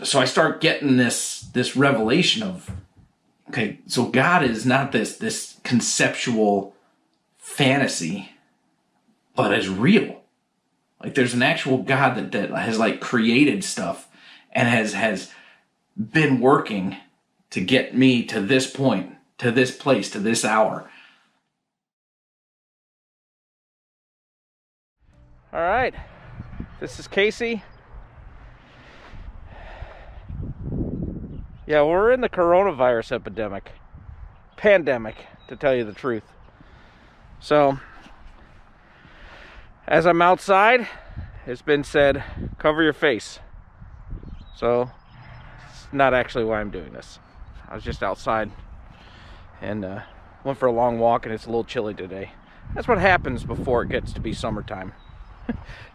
so I start getting this revelation of, okay, so God is not this conceptual fantasy, but is real. Like there's an actual God that has like created stuff and has been working to get me to this point, to this place, to this hour. All right, this is Casey. Yeah, we're in the coronavirus pandemic, to tell you the truth. So, as I'm outside, it's been said, cover your face. So, it's not actually why I'm doing this. I was just outside and went for a long walk, and it's a little chilly today. That's what happens before it gets to be summertime.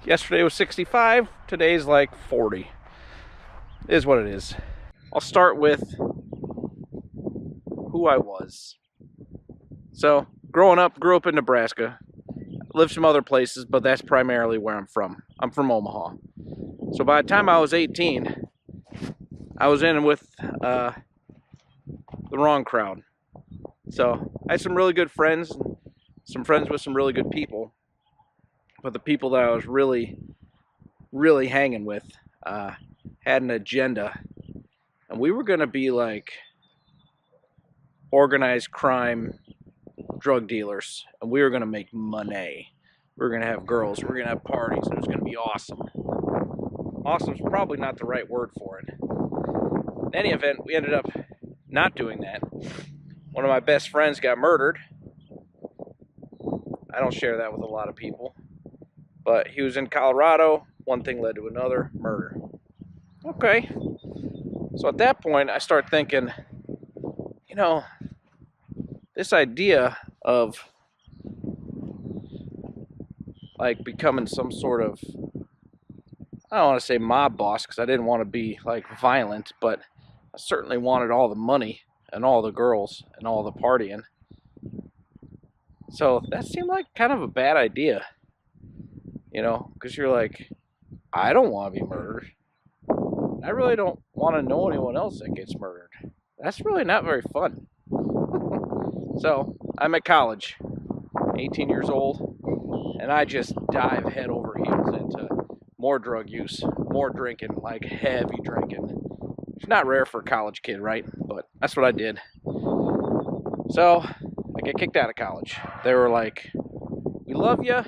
Yesterday was 65, today's like 40. It is what it is. I'll start with who I was. So, growing up, grew up in Nebraska. Lived some other places, but that's primarily where I'm from. I'm from Omaha. So by the time I was 18, I was in with the wrong crowd. So I had some really good friends, some friends with some really good people. But the people that I was really hanging with had an agenda. And we were going to be like organized crime drug dealers. And we were going to make money. We were going to have girls. We were going to have parties. And it was going to be awesome. Awesome's probably not the right word for it. In any event, we ended up not doing that. One of my best friends got murdered. I don't share that with a lot of people. But he was in Colorado. One thing led to another. Murder. Okay. So at that point, I start thinking, you know, this idea of like becoming some sort of, I don't want to say mob boss because I didn't want to be like violent, but I certainly wanted all the money and all the girls and all the partying. So that seemed like kind of a bad idea, you know, because you're like, I don't want to be murdered. I really don't want to know anyone else that gets murdered. That's really not very fun. So I'm at college, 18 years old, and I just dive head over heels into more drug use, more drinking, like heavy drinking. It's not rare for a college kid, right? But that's what I did. So I get kicked out of college. They were like, we love you,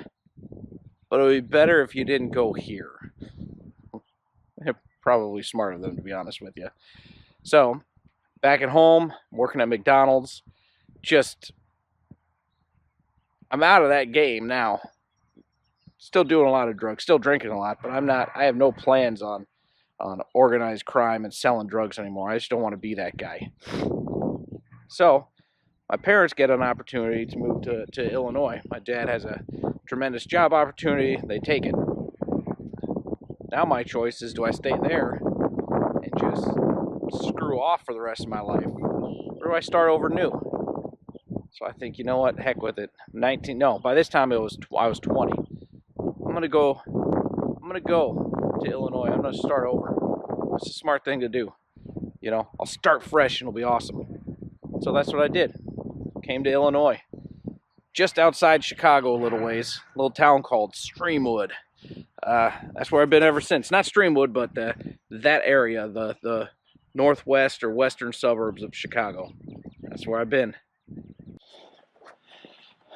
but it would be better if you didn't go here. They're probably smarter than, to be honest with you. So back at home, working at McDonald's, I'm out of that game now. Still doing a lot of drugs, still drinking a lot, but I have no plans on organized crime and selling drugs anymore. I just don't want to be that guy. So my parents get an opportunity to move to Illinois. My dad has a tremendous job opportunity. They take it. Now my choice is, do I stay there and just screw off for the rest of my life? Or do I start over new? So I think, you know what, heck with it. By this time I was 20. I'm gonna go to Illinois. I'm gonna start over. It's a smart thing to do. You know, I'll start fresh and it'll be awesome. So that's what I did. Came to Illinois. Just outside Chicago a little ways. A little town called Streamwood. That's where I've been ever since. Not Streamwood, but that area, the northwest or western suburbs of Chicago. That's where I've been.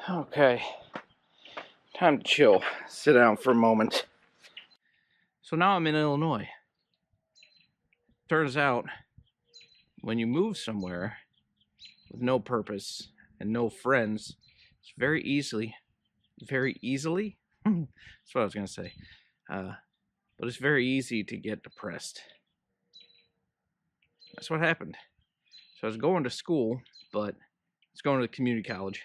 Okay. Time to chill. Sit down for a moment. So now I'm in Illinois. Turns out, when you move somewhere with no purpose and no friends, it's very easily, that's what I was going to say, but it's very easy to get depressed. That's what happened. So I was going to school, but I was going to community college.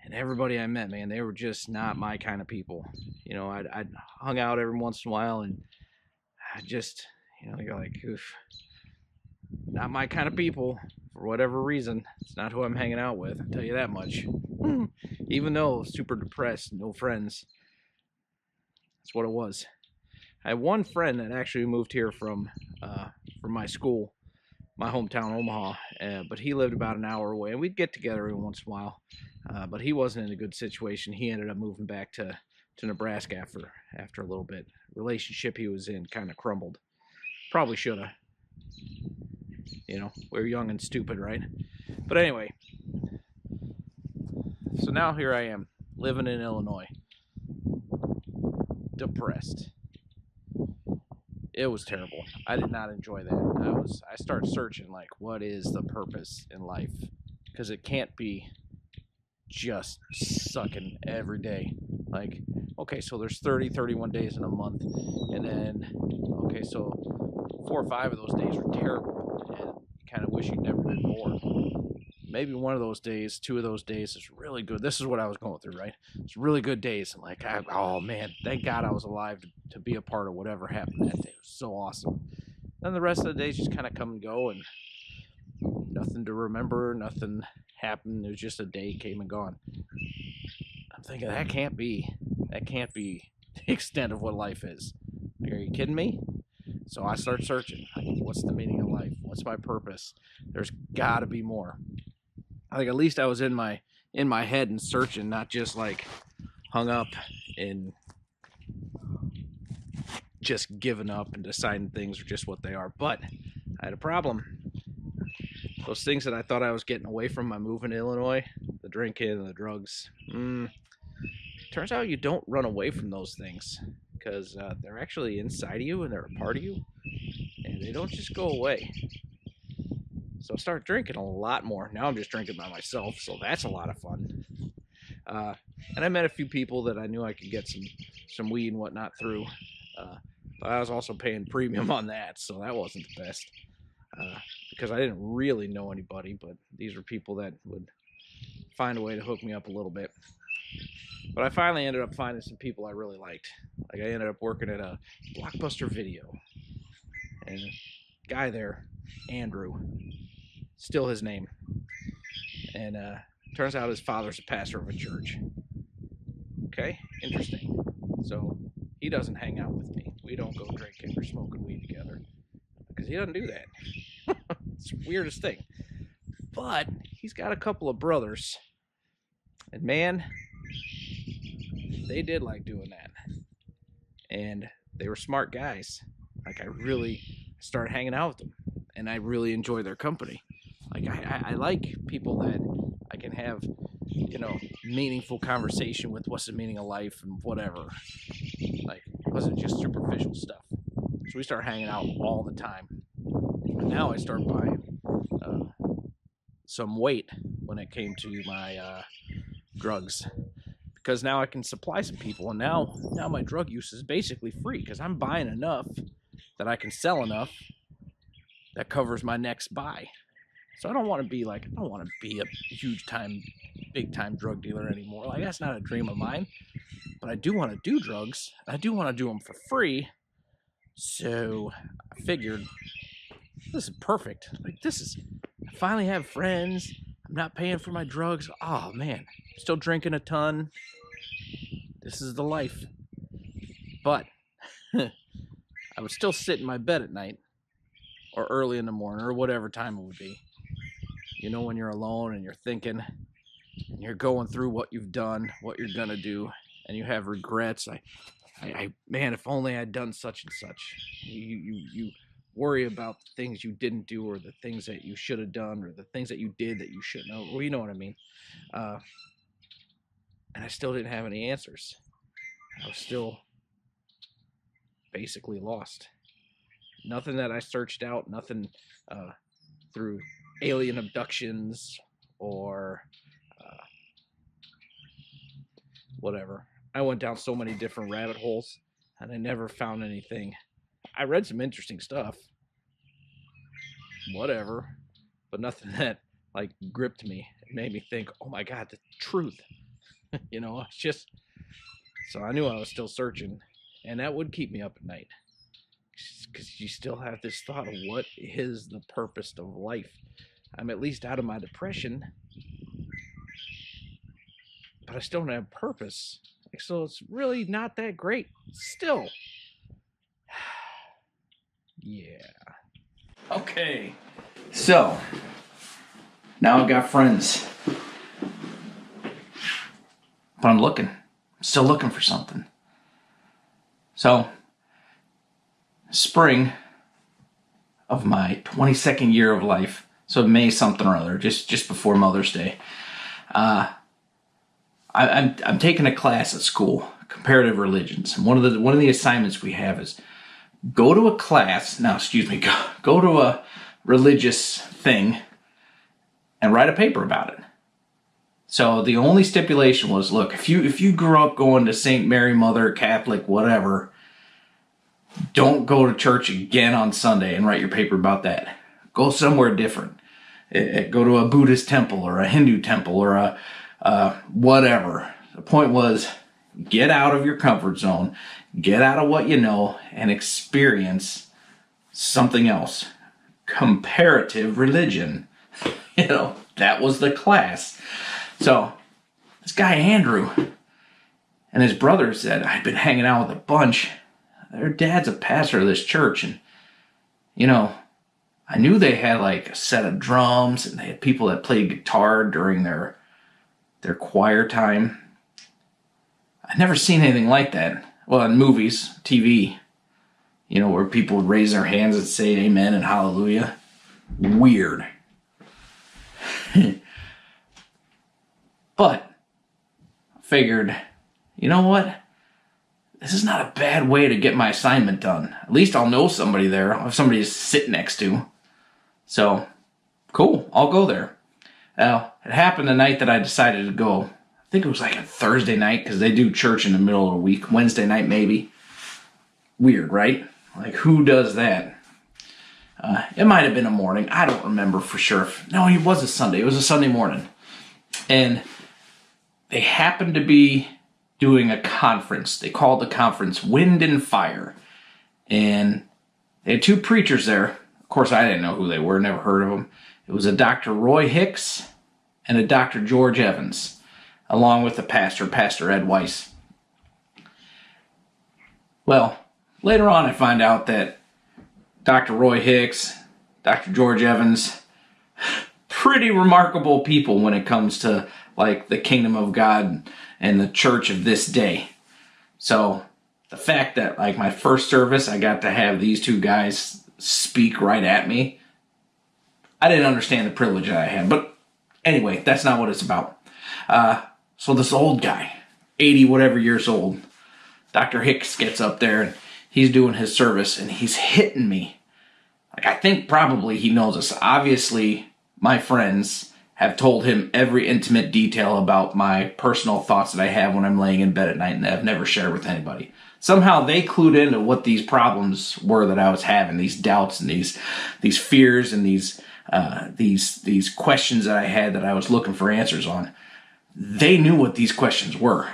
And everybody I met, man, they were just not my kind of people. You know, I'd hung out every once in a while, and I just, you know, you're like, oof, not my kind of people for whatever reason. It's not who I'm hanging out with, I'll tell you that much. Even though super depressed, no friends, that's what it was. I had one friend that actually moved here from from my school, my hometown, Omaha, but he lived about an hour away, and we'd get together every once in a while. But he wasn't in a good situation. He ended up moving back to Nebraska after a little bit. Relationship he was in kind of crumbled. Probably should have. You know, we're young and stupid, right? But anyway, so now here I am, living in Illinois. Depressed. It was terrible. I did not enjoy that. I started searching, like, what is the purpose in life? Because it can't be just sucking every day. Like, okay, so there's 30, 31 days in a month, and then, okay, so 4 or 5 of those days are terrible, and you kind of wish you'd never been born. Maybe one of those days, 2 of those days is really good. This is what I was going through, right? It's really good days. I'm like, oh man, thank God I was alive to be a part of whatever happened that day. It was so awesome. Then the rest of the days just kind of come and go, and nothing to remember, nothing happened. It was just a day came and gone. I'm thinking that can't be the extent of what life is. Are you kidding me? So I start searching. Like, what's the meaning of life? What's my purpose? There's got to be more. I think at least I was in my head and searching, not just like hung up and just giving up and deciding things are just what they are. But I had a problem. Those things that I thought I was getting away from by moving to Illinois, the drinking and the drugs, turns out you don't run away from those things, because they're actually inside of you and they're a part of you, and they don't just go away. So I started drinking a lot more. Now I'm just drinking by myself, so that's a lot of fun. And I met a few people that I knew I could get some weed and whatnot through. But I was also paying premium on that, so that wasn't the best. Because I didn't really know anybody, but these were people that would find a way to hook me up a little bit. But I finally ended up finding some people I really liked. Like, I ended up working at a Blockbuster Video. And the guy there, Andrew, still his name. And turns out his father's a pastor of a church. Okay, interesting. So he doesn't hang out with me. We don't go drinking or smoking weed together, because he doesn't do that. It's the weirdest thing. But he's got a couple of brothers. And man, they did like doing that. And they were smart guys. Like, I really started hanging out with them, and I really enjoy their company. Like, I like people that I can have, meaningful conversation with. What's the meaning of life and whatever. Like, it wasn't just superficial stuff. So we start hanging out all the time. And now I start buying some weight when it came to my drugs, because now I can supply some people, and now my drug use is basically free, because I'm buying enough that I can sell enough that covers my next buy. So I don't want to be a big time drug dealer anymore. Like, that's not a dream of mine. But I do want to do drugs. I do want to do them for free. So I figured, this is perfect. Like, I finally have friends. I'm not paying for my drugs. Oh man, still drinking a ton. This is the life. But I would still sit in my bed at night, or early in the morning, or whatever time it would be. When you're alone and you're thinking, and you're going through what you've done, what you're gonna do, and you have regrets. Man, if only I'd done such and such. You worry about the things you didn't do, or the things that you should have done, or the things that you did that you shouldn't have. Well, you know what I mean. And I still didn't have any answers. I was still basically lost. Nothing that I searched out, nothing through alien abductions or whatever. I went down so many different rabbit holes, and I never found anything. I read some interesting stuff, whatever, but nothing that like gripped me. It made me think, oh my God, the truth. It's just, so I knew I was still searching, and that would keep me up at night, because you still have this thought of what is the purpose of life. I'm at least out of my depression, but I still don't have purpose. So it's really not that great still. Yeah. Okay, so now I've got friends, but I'm still looking for something. So, spring of my 22nd year of life, so May something or other, just before Mother's Day, I'm taking a class at school, comparative religions, and one of the assignments we have is go to a religious thing and write a paper about it. So the only stipulation was, look, if you grew up going to St. Mary Mother, Catholic, whatever, don't go to church again on Sunday and write your paper about that. Go somewhere different. Go to a Buddhist temple or a Hindu temple or a whatever. The point was, get out of your comfort zone, get out of what you know, and experience something else. Comparative religion. That was the class. So, this guy Andrew and his brother said, I'd been hanging out with a bunch. Their dad's a pastor of this church, and, I knew they had like a set of drums, and they had people that played guitar during their choir time. I'd never seen anything like that. Well, in movies, TV, where people would raise their hands and say amen and hallelujah. Weird. But I figured, you know what? This is not a bad way to get my assignment done. At least I'll know somebody there. I'll have somebody to sit next to. So, cool. I'll go there. Now, it happened the night that I decided to go. I think it was like a Thursday night, because they do church in the middle of the week. Wednesday night, maybe. Weird, right? Like, who does that? It might have been a morning. I don't remember for sure. No, it was a Sunday. It was a Sunday morning. And they happened to be doing a conference. They called the conference Wind and Fire. And they had two preachers there. Of course, I didn't know who they were. Never heard of them. It was a Dr. Roy Hicks and a Dr. George Evans, along with the pastor, Pastor Ed Weiss. Well, later on I find out that Dr. Roy Hicks, Dr. George Evans, pretty remarkable people when it comes to like the kingdom of God and the church of this day. So the fact that like my first service, I got to have these two guys speak right at me, I didn't understand the privilege that I had. But anyway, that's not what it's about. So this old guy, 80 whatever years old, Dr. Hicks gets up there and he's doing his service and he's hitting me. Like, I think probably he knows us. Obviously, my friends have told him every intimate detail about my personal thoughts that I have when I'm laying in bed at night and that I've never shared with anybody. Somehow they clued into what these problems were that I was having, these doubts and these fears and these questions that I had that I was looking for answers on. They knew what these questions were,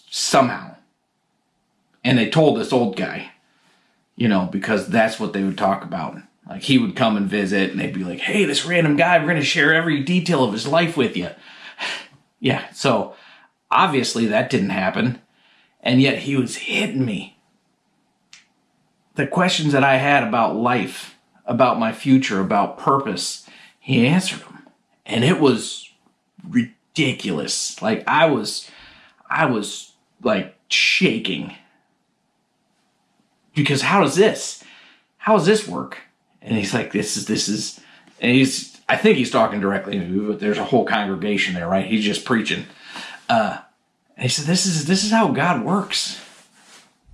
somehow. And they told this old guy, because that's what they would talk about. Like, he would come and visit, and they'd be like, hey, this random guy, we're going to share every detail of his life with you. Yeah, so obviously that didn't happen, and yet he was hitting me. The questions that I had about life, about my future, about purpose, he answered them. And it was ridiculous. Like, I was like shaking. Because how does this work? And he's like, this is, and I think he's talking directly to me, but there's a whole congregation there, right? He's just preaching. And he said, this is how God works.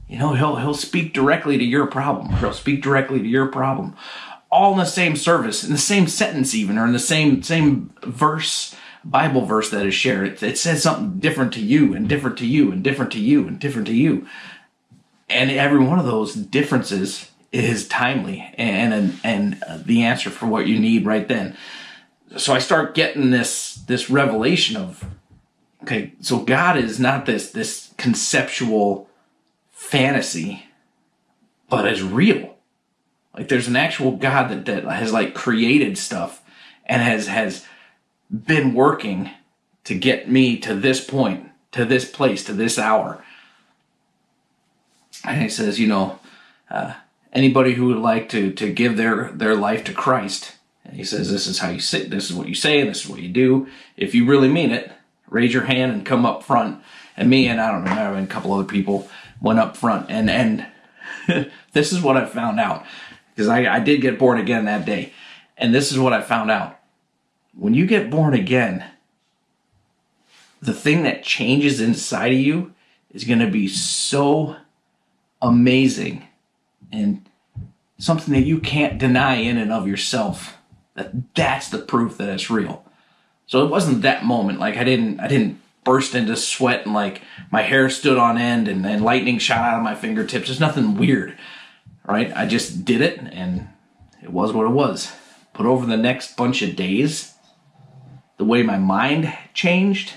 He'll speak directly to your problem, or he'll speak directly to your problem. All in the same service, in the same sentence even, or in the same verse, Bible verse that is shared. It says something different to you, and different to you, and different to you, and different to you. And every one of those differences is timely and the answer for what you need right then. So I start getting this revelation of, okay, so God is not this conceptual fantasy, but is real. Like, there's an actual God that has like created stuff and has been working to get me to this point, to this place, to this hour. And he says, anybody who would like to give their life to Christ. And he says, this is how you sit, this is what you say, and this is what you do. If you really mean it, raise your hand and come up front. And me and I don't know, and a couple other people went up front. And this is what I found out. Because I did get born again that day. And this is what I found out. When you get born again, the thing that changes inside of you is going to be so amazing and something that you can't deny in and of yourself. That's the proof that it's real. So it wasn't that moment. Like I didn't burst into sweat and like my hair stood on end and lightning shot out of my fingertips. There's nothing weird, right? I just did it and it was what it was. But over the next bunch of days, the way my mind changed,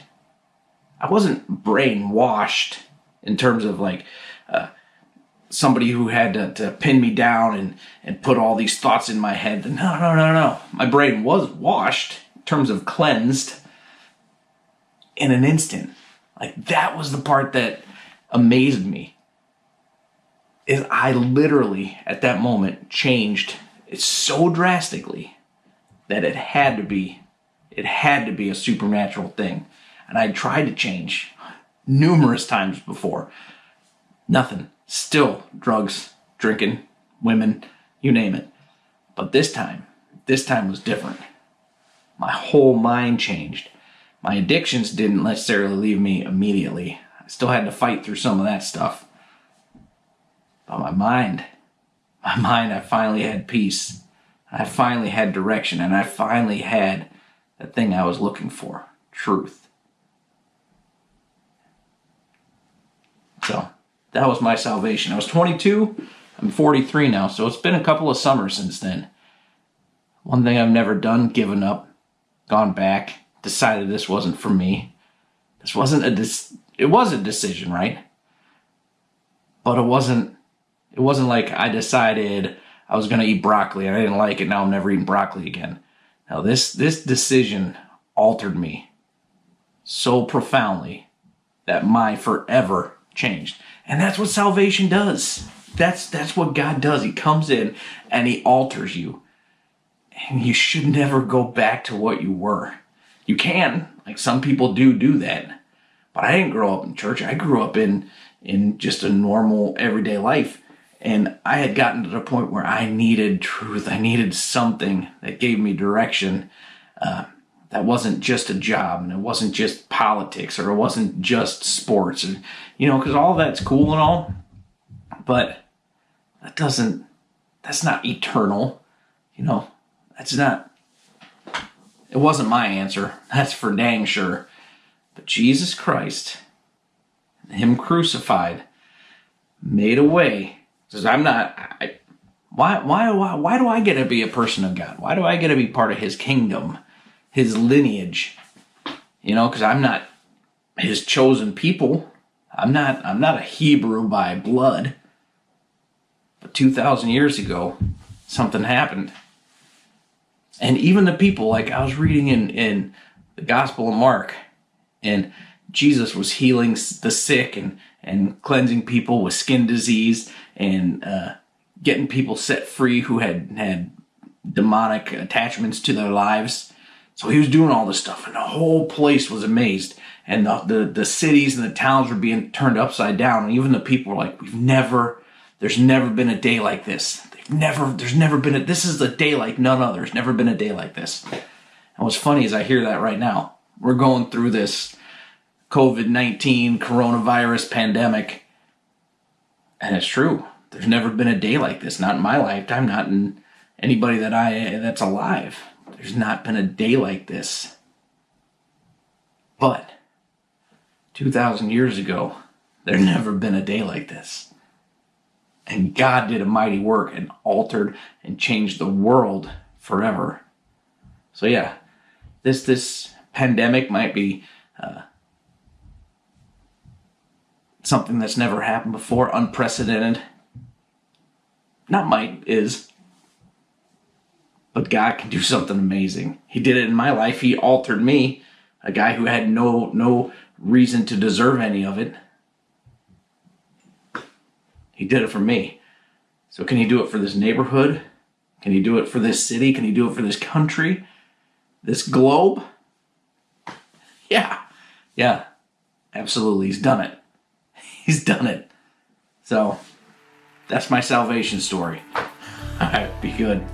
I wasn't brainwashed in terms of like somebody who had to pin me down and put all these thoughts in my head. No. My brain was washed in terms of cleansed in an instant. Like that was the part that amazed me. Is I literally at that moment changed it so drastically that it had to be a supernatural thing. And I tried to change numerous times before. Nothing. Still drugs, drinking, women, you name it. But this time was different. My whole mind changed. My addictions didn't necessarily leave me immediately. I still had to fight through some of that stuff. But my mind, I finally had peace. I finally had direction, and I finally had the thing I was looking for, truth. So that was my salvation. I was 22. I'm 43 now, so it's been a couple of summers since then. One thing I've never done, given up, gone back, decided this wasn't for me. This wasn't it was a decision, right? But it wasn't like I decided I was going to eat broccoli and I didn't like it. Now I'm never eating broccoli again. Now this decision altered me so profoundly that my forever changed. And that's what salvation does. That's what God does. He comes in and he alters you. And you should never go back to what you were. You can, like some people do that. But I didn't grow up in church. I grew up in just a normal everyday life. And I had gotten to the point where I needed truth. I needed something that gave me direction. That wasn't just a job, and it wasn't just politics, or it wasn't just sports, and because all that's cool and all, but that's not eternal. That's not. It wasn't my answer. That's for dang sure. But Jesus Christ, Him crucified, made a way. Says I'm not. Why do I get to be a person of God? Why do I get to be part of His kingdom? His lineage, because I'm not his chosen people. I'm not a Hebrew by blood. But 2,000 years ago, something happened. And even the people, like I was reading in the Gospel of Mark, and Jesus was healing the sick and cleansing people with skin disease and getting people set free who had demonic attachments to their lives. So he was doing all this stuff, and the whole place was amazed. And the cities and the towns were being turned upside down. And even the people were like, there's never been a day like this. This is a day like none other. There's never been a day like this. And what's funny is I hear that right now. We're going through this COVID-19 coronavirus pandemic. And it's true. There's never been a day like this. Not in my lifetime, not in anybody that's alive. There's not been a day like this. But 2,000 years ago, there never been a day like this. And God did a mighty work and altered and changed the world forever. So yeah, this pandemic might be something that's never happened before, unprecedented. Not might, is. But God can do something amazing. He did it in my life. He altered me, a guy who had no reason to deserve any of it. He did it for me. So can he do it for this neighborhood? Can he do it for this city? Can he do it for this country? This globe? Yeah, absolutely. He's done it. He's done it. So that's my salvation story. All right, be good.